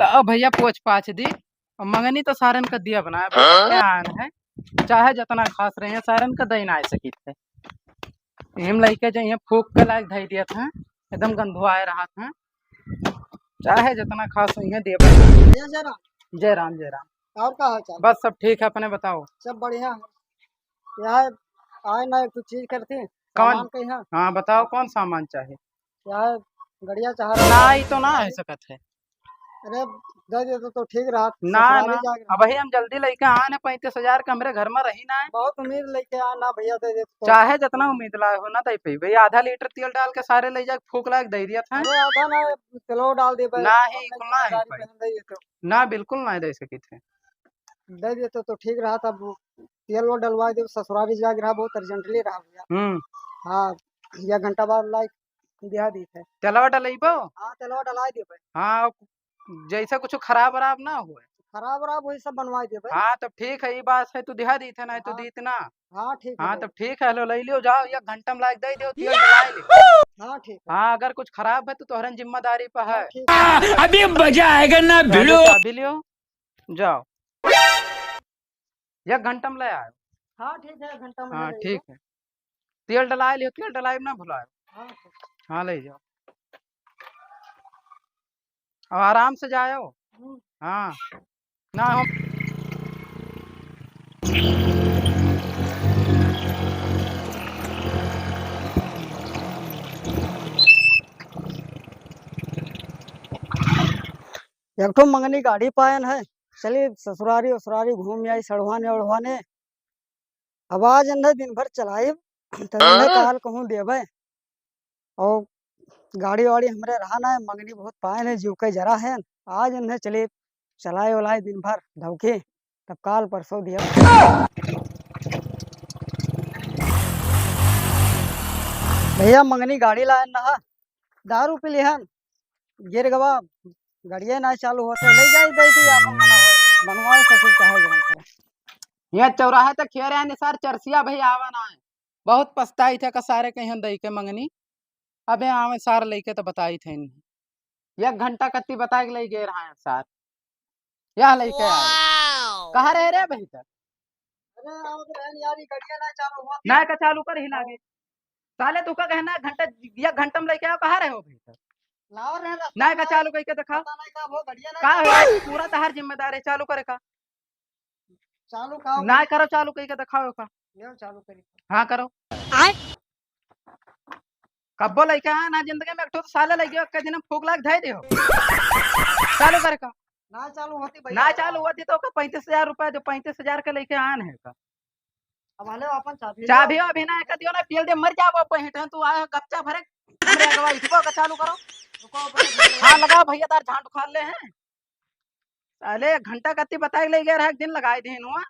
ला भैया पोछ पाछ दी और मंगनी तो सारन का दिया बनाया भैया आन है चाहे जितना खास रहे हैं सारन का दही ना आ सकी थे हिम लइके जो फूक के लायक धई दिया था एकदम गंधुआए रहा था चाहे जितना खास है दिया भैया जय राम। जय राम जय राम। और का हाल चाल? बस सब ठीक है अपने बताओ। सब बढ़िया है। यार आए ना एक चीज करते कौन? सामान के यहाँ। हाँ बताओ कौन सामान चाहिए? यार गड़िया चाह ना रहा ही तो ना है सकत है। अरे दे दे तो ठीक रहा। ना ससुराली ना जाके अब भैया हम जल्दी लेके आए 35,000 का हमरे घर में रही ना है। बहुत उम्मीद लेके आ ना भैया दे दे तो। चाहे जितना उम्मीद लाए हो ना दे पे भैया आधा लीटर तेल डाल के सारे ले जाके फूक लायक दे दिया था अरे आधा ना किलो डाल दे भाई। ना ही ना ही गाड़ी पे हम दे देते ना बिल्कुल ना दे सकी थे। दे देते तो ठीक रहा। तब तेल वो डलवा दे ससुराली जाके रहा बहुत अर्जेंटली रहा भैया। हाँ या घंटा बाद लाइक दिया दी थे। तेलवा डलेबो। हाँ तेलवा डला दे भाई। हाँ जैसा कुछ खराब वराब ना हुए। खराब वराब वही सब बनवा दे भाई। हाँ तब ठीक है ये बात है तू दिहा दी थे ना तो दी ना। हाँ ठीक है हाँ भाई। तब ठीक है लो ले लियो जाओ 1 घंटा में लायक दे दियो तेल डला लियो। हाँ ठीक है। हाँ अगर कुछ खराब है तो तोहरन जिम्मेदारी पर है। ठीक है। अभी मजा आएगा ना भिड़ो। चाबी लियो जाओ 1 घंटा में ले आयो। हाँ ठीक है घंटा में हाँ ले ठीक है तेल डला लियो तेल डलाए ना भुलायो। हाँ ठीक। हाँ ले जाओ अब आराम से जाओ। हाँ ना हम एक ठो मंगनी गाड़ी पायन है। चलिए ससुरारी उसुरारी घूम आई सड़वाने उड़वाने। आवाज अंदर दिन भर चलाए तने काल कहूँ देवे और गाड़ी वाड़ी हमरे रहा ना है। मंगनी बहुत पायन है जीव के जरा है आज अंदर चलिए चलाए उलाए दिन भर धोखे तब काल परसों दिया। भैया मंगनी गाड़ी लाए ना दारू पी लिहन गिर गवा गाड़िया ना चालू होते ले जाई दे दी आपन बनवाए ससुर चाहे जवन करे। यहाँ चौराहे तक खेर है निसार चरसिया भैया आवा ना है बहुत पछताई थे का सारे कहीं दई के मंगनी अबे आवे सार लेके तो बताई थे नहीं 1 घंटा कत्ती बता के ले गए रहा है सार यह लेके आए कहाँ रह रे भाई तक अरे आओ तो रहन यार ये गाड़िया ना चालू होती ना का चालू कर ही लागे साले तू का कहना 1 घंटा में लेके आओ कहाँ रहे हो भाई तक लाओ रहे रास्ता ना का चालू करके दिखाओ पता नहीं का वो गाड़िया ना का है पूरा तहार जिम्मेदार है चालू करे का चालू का ना करो चालू करके दिखाओ का ले चालू करी। हाँ करो कब्बो लेके आ ना जिंदगी में एक ठो तो साले लगे एक दिन फूक लाग धाई दे चालू करे का ना चालू होती भैया ना चालू होती तो 35,000 रुपए जो 35,000 का लेके आन है का अब हले अपन चाबी अभी ना एक दियो ना पियल दे मर जाबो पहिट तू आया गच्चा भरे हमरे अगवा इसको का चालू करो हाँ लगाओ भैया तार झांट उखाड़ ले हैं साले 1 घंटा कत्ती बताए ले गया एक दिन लगाए दिन हुआ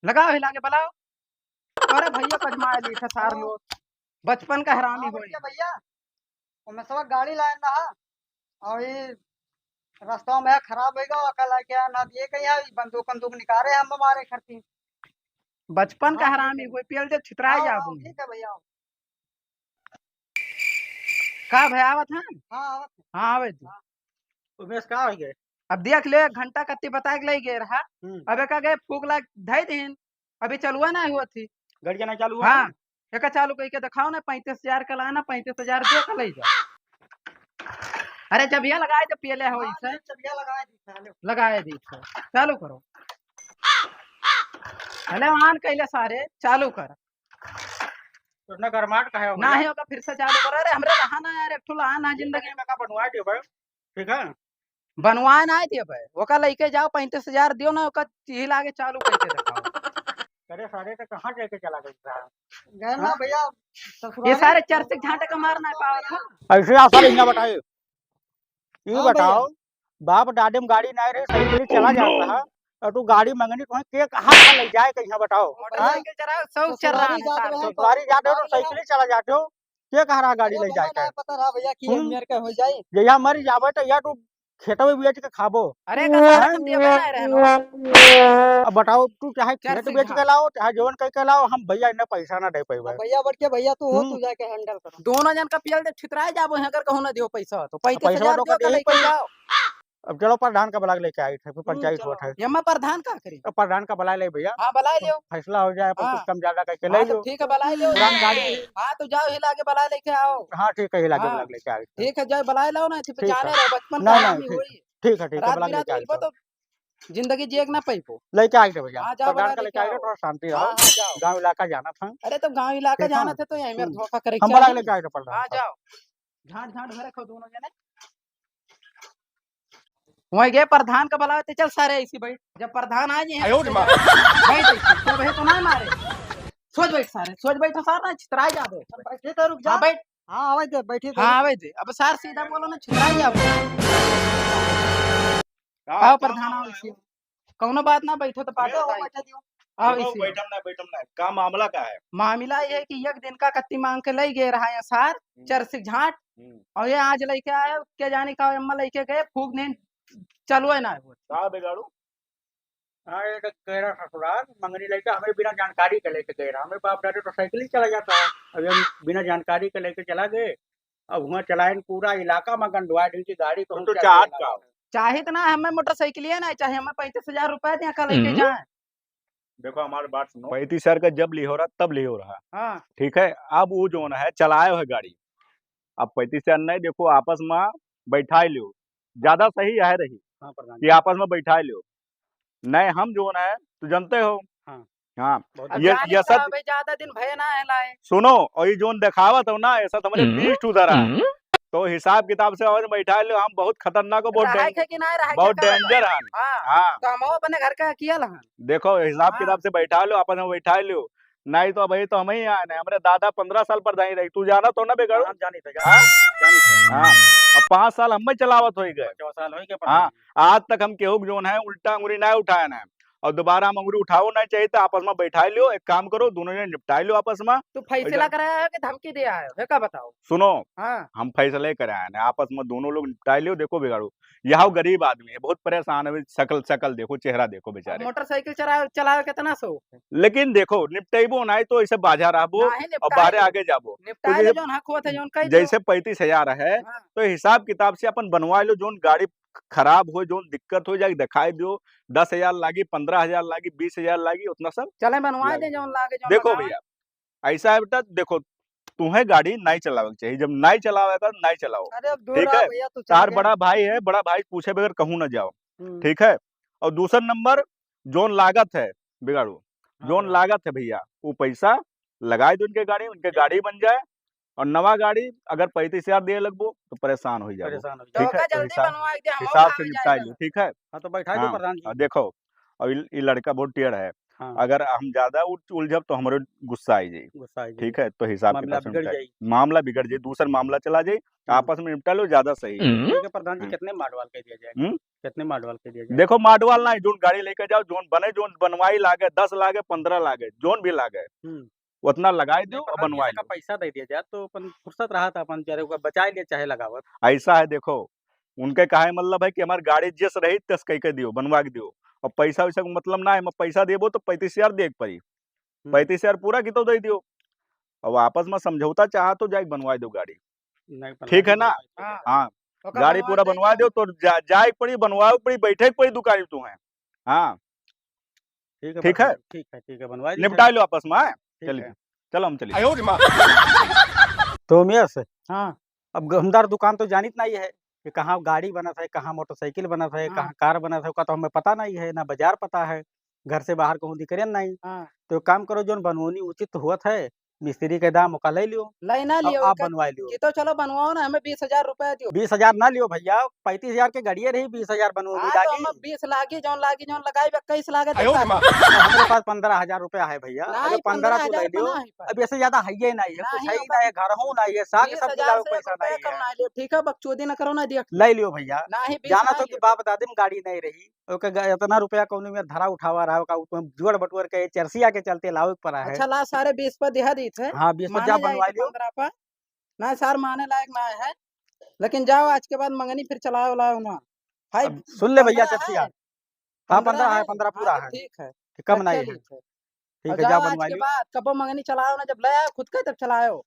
लगाओ हिला के बुलाओ अरे भैया कजमा ली था सार लोग बचपन का हरामी हो भैया मैं सब गाड़ी लाए ना और ये रास्ता में खराब हो गया अकल क्या ना ये कहीं बंदूक बंदूक निकाले हम हमारे खर्ची बचपन का हरामी हुए पियल दे छितराए जाबू ठीक है भैया का भैया आवत है हाँ हाँ आवे तू उमेश का हो गए अब देख ले 1 घंटा कत्ती बता के ले गए रहा अबे का गए फूक लाग धाई दिन अभी चलुआ ना हुआ थी गाड़िया ना चालू हुआ हाँ एक चालू करके दिखाओ ना 35,000 का लाना 35,000 दे का ले जाओ अरे जब यह लगाए तो पियले हो इसे लगाए दी चालू करो हेले मान कैले सारे चालू कर तो गरमाट का है ना ही होगा फिर से चालू करो अरे हमरे रहा ना यार एक ठो लाना जिंदगी में का बनवा दियो भाई ठीक है बनवाए ना दियो भाई ओका लेके जाओ 35,000 दियो ना ओका चीही लागे चालू करके दिखाओ अरे सारे का कहां लेके चला गया ना भैया ये सारे चर्चे झांटे का मारना है पावा था ऐसे आसार इतना बताए ये बताओ बाप दादे में गाड़ी नहीं रही साइकिल चला जाता है और तू गाड़ी मंगनी तो के कहां ले जाए कहीं बताओ मोटरसाइकिल चलाओ सब चल रहा है ससुरारी जाते हो तो साइकिल चला जाते हो के कहां गाड़ी ले जाए पता रहा भैया कि मेरे का हो जाए जया मर जावे तो या तू खेतों में बेच के खाबो अरे तुम दिए ना रहनो अब बताओ तू चाहे खेत बेच के लाओ चाहे जवन कह के लाओ हम भैया इन्हें पैसा ना दे पाइबे भैया बढ़ के भैया तू हो तू जाके हैंडल करो दोनों जन का पियल दे छितराए जाबो अगर कहूं ना दियो पैसा तो 35,000 दो का लेके जाओ अब चलो प्रधान का बुला के लेके आई थे, फिर पंचायत चलो। होता है। ये मैं प्रधान का करी। अब प्रधान का बुला ले भैया, हाँ बुला लियो। फैसला हो जाए, अपन कुछ हाँ। कम ज्यादा करके ले हाँ तो लो। ठीक है बुला लियो। पुरानी गाड़ी है। हाँ तो जाओ हिला के बुला लेके आओ। हाँ ठीक है, हिला के हाँ। बुला के लेके आई थे। ठीक है जाओ बुला लाओ ना, ठीक है। जाने रहो बचपन का नहीं नहीं आदमी ठीक हुई। ठीक है, ठीक है, रात बुला के बिरात लेके आई उल्पो थे। तो जिंदगी जिए ना पैपो। लेके आई थे भैया, हाँ जाओ प्रधान बुला का लेके लेके आई थे, आओ। थोड़ा शांति हाँ रहो। हाँ जाओ। गाँव इलाका जाना था। अरे तो गांव इलाका ठीक है। जाना थे तो यही मेरे धोखा करे हम बुला के लेके आए थे प्रधान हाँ को। जाओ। झाड़ झाड़ भरे खो दोनों जने। वहीं गए प्रधान का बुलाते, चल सारे ऐसी बैठ। जब प्रधान आ जाए बैठ ऐसी, तो भाई तो ना मारे। सोच बैठ सारे, सोच बैठो सारा छितराई जाबे। बैठे तो रुक जा। हाँ बैठ। हाँ आवे दे, बैठी तो हाँ आवे दे, अब सार सीधा बोलो ना, छितराई जाबे। आओ प्रधान आओ ऐसी। कौनो बात ना, बैठो तो बात बताई। आओ ऐसी। बैठम ना, का मामला का है? मामला ये है कि एक दिन का कत्ती मांग के ले गए रहा है सार चरसिक झाट, और ये आज लेके आए क्या जाने का अम्मा लेके गए फूक ने चलो है ना वो। का बिगाड़ू? हाँ ये तो कह रहा ससुराल मंगनी लेके हमें बिना जानकारी के लेके गए रहा। हमें बाप दादी तो साइकिल ही चला जाता है, अभी हम बिना जानकारी के लेके चला गए। अब वहाँ चलाए पूरा इलाका में गंडवा दी थी गाड़ी को। तो चाहत का? चाहे तो ना हमें मोटरसाइकिल ना चाहे, हमें 35,000 रुपए दिया का लेके जाए। देखो हमारी बात सुनो, 35,000 का जब ली हो रहा तब ली हो रहा, हाँ ठीक है। अब वो जो है चलाए है गाड़ी, अब 35,000 नहीं, देखो आपस में बैठा लो, ज्यादा सही है रही हाँ प्रधान कि आपस में बैठा लो। नहीं हम जो है तो जानते हो। हाँ। हाँ बहुत अब ये जाने ये का सब भाई ज्यादा दिन भय ना है लाए। सुनो, और ये जोन दिखावत हो ना, ऐसा समझे बीस्ट उधरा, तो हिसाब किताब से और बैठा लो। हम बहुत खतरनाक हो, बहुत रहा है कि नहीं रहा है, बहुत क्या कहा डेंजर है। हाँ हाँ तो हम अपने घर का किया लहन। देखो हिसाब हाँ। किताब से बैठा लो, अपन में बैठा लो। नहीं तो भाई तो हम ही आए, हमारे दादा 15 साल पर रही, तू जाना तो ना बेगाड़ू। हम जानी थे हाँ? जानी थे। हाँ अब 5 साल हम चलावत हो गए। 5 साल हो गए हाँ प्रधान। आज तक हम केहू जोन है उल्टा अंगुरी ना उठाया ना, और दोबारा हम अंगुरी उठाओ नहीं चाहिए, तो आपस में बैठा लो। एक काम करो, दोनों ने निपटा लो आपस में। तू फैसला कराया है कि धमकी दिया है का बताओ। सुनो हाँ हम फैसले कराए हैं आपस में, दोनों लोग निपटा लो। देखो बिगाड़ू यह गरीब आदमी है, बहुत परेशान है, शकल शकल देखो, चेहरा देखो बेचारे। मोटरसाइकिल चलाओ कितना सो लेकिन देखो निपटेबो नहीं तो ऐसे बाजा रहबो और बाहर आगे जाबो। निपटाए तो जो हक हुआ था जो उनका जैसे 35,000 है हाँ। तो हिसाब किताब से अपन बनवा लो। जोन गाड़ी खराब हो, जोन दिक्कत हो जाए दिखाई दो। 10,000 लागी, 15,000 लागी, 20,000 लागी, उतना सब चले बनवा दे जो लागे जो देखो भैया। ऐसा है बेटा, देखो तुम्हें गाड़ी नहीं चलावे के चाहिए, जब नहीं चलावेगा नहीं चलाओ, अरे अब दूर ठीक रहो है। भैया, तू चल तार गया। बड़ा भाई है, बड़ा भाई पूछे बगैर कहूँ ना जाओ, हम्म। ठीक है। और दूसरा नंबर जोन लागत है बिगाड़ू, जोन हाँ। लागत है भैया, वो पैसा लगाए दो उनके गाड़ी बन जाए। और नवा गाड़ी अगर 35,000 दे लगबो तो परेशान हो जाओ, परेशान हो ठीक जाए। है। तो जल्दी हिसाब बनवा दे हम हिसाब से निपटा लो, ठीक है। हाँ तो बैठा दो हाँ प्रधान और जी। देखो, और ये लड़का बहुत टेढ़ है, हाँ अगर हम ज्यादा उलझब तो हमारे गुस्सा आई जाए, गुस्सा आई ठीक है। तो हिसाब मामला किताब से बिगड़ निपटा- जाई। मामला बिगड़ जाए, दूसरा मामला चला जाए, आपस में निपटा लो, ज्यादा सही है। ठीक है प्रधान जी, हम्म। कितने माडवाल के दिया जाएगा? हम्म? कितने माडवाल के दिया जाएगा? देखो माडवाल ना, जोन गाड़ी लेके जाओ, जोन बने, जोन बनवाई लागे, 10 लागे, 15 लागे, जोन भी लागे हम्म। उतना लगाई दो नहीं, और प्रधान जी, बनवाई इसका लो। पैसा दे दिया जाए तो अपन फुर्सत रहा था, अपन चाहे ओकर बचाए लिए चाहे लगावत। ऐसा है देखो, उनके कहे मतलब है कि हमारी गाड़ी जिस रही तस कह के दियो, बनवा के दियो। और पैसा वैसा का मतलब ना है, मैं पैसा देबो तो 35,000 दे पड़ी, 35,000 पूरा की तो दे दियो। और आपस में समझौता चाह तो जाए बनवा दो गाड़ी, नहीं प्रधान ठीक है जी, ना। हाँ। हाँ ओका गाड़ी बनवा पूरा दे बनवा दो तो जाए पड़ी, बनवाओ पड़ी, बैठे पड़ी दुकान तू है। हाँ ठीक है ठीक प्रधान है। जी, ठीक है बनवा दीजिए। निपटा लो आपस में। ठीक चलिए है। चलो हम चलिए। तो उमेश, हाँ अब गहमदार दुकान तो जानित नहीं है कि कहाँ गाड़ी बना था, कहाँ मोटरसाइकिल बना था, हाँ। कहाँ कार बना था, उसका तो हमें पता नहीं है, ना बाजार पता है, घर से बाहर कहूँ दिकरे नहीं। हाँ तो एक काम करो, जो बनवानी उचित हुआ है, मिस्त्री के दाम ओका ले लियो, लाई ना अब लियो आप का- बनवा लियो। कि तो चलो बनवाओ ना, हमें 20,000 रुपए दियो। 20,000 ना लियो भैया, 35,000 के गाड़िए रही, 20,000 बनवानी हाँ तो लागी। हमें 20 लागी जौन लगाई 21 लागे तो हमारे पास 15,000 रुपया है भैया, अगर 15 तो ले लियो। अब ऐसे ज्यादा है ही नहीं है, कुछ नहीं, है ही अपन- नहीं है, घर हूँ नहीं है, साग सब्जी 20,000 लाओ से पैसा नहीं कम है, ना लियो, ठीक है। बकचोदी न करो ना देख ले लियो भैया। ना ही 20 जाना ना तो कि लियो। बाप दादी में गाड़ी नहीं रही, ओके इतना रुपया कौन में धरा उठावा रहा होगा, उसमें जुड़ बटुर के चरसिया के चलते लाओ पड़ा है। अच्छा ला सारे 20 पर दिहा दी थे, हाँ 20 माने जा जाए बनवा तो लियो। 15 पर ना सर माने लायक ना है। लेकिन जाओ आज के बाद मंगनी फिर चलाओ लाओ ना भाई। अब सुन ले भैया 15 चरसिया, है, हाँ 15 है, 15 पूरा हाँ तो है, ठीक है। कम नहीं चलिए है, फिर। ठीक और है जा जाओ आज बनवा के लियो। बाद कबो मंगनी चलाओ ना, जब ले आओ खुद के तब चलाओ,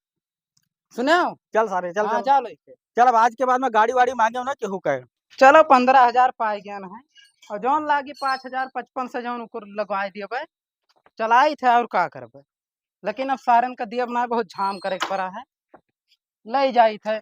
सुनो। चल सारे चल हाँ चल जाओ लेके। चल, अब आज के बाद में गाड़ी वाड़ी मांगे हो ना केहू कहे चलो 15,000 पाई गया है और जौन लागी 5,055 से जौन उकर लगवाई दिए भाई चलाई थे और का करबे। लेकिन अब सारन का दिया बनाए बहुत झाम करे के पड़ा है, ले जाई थे।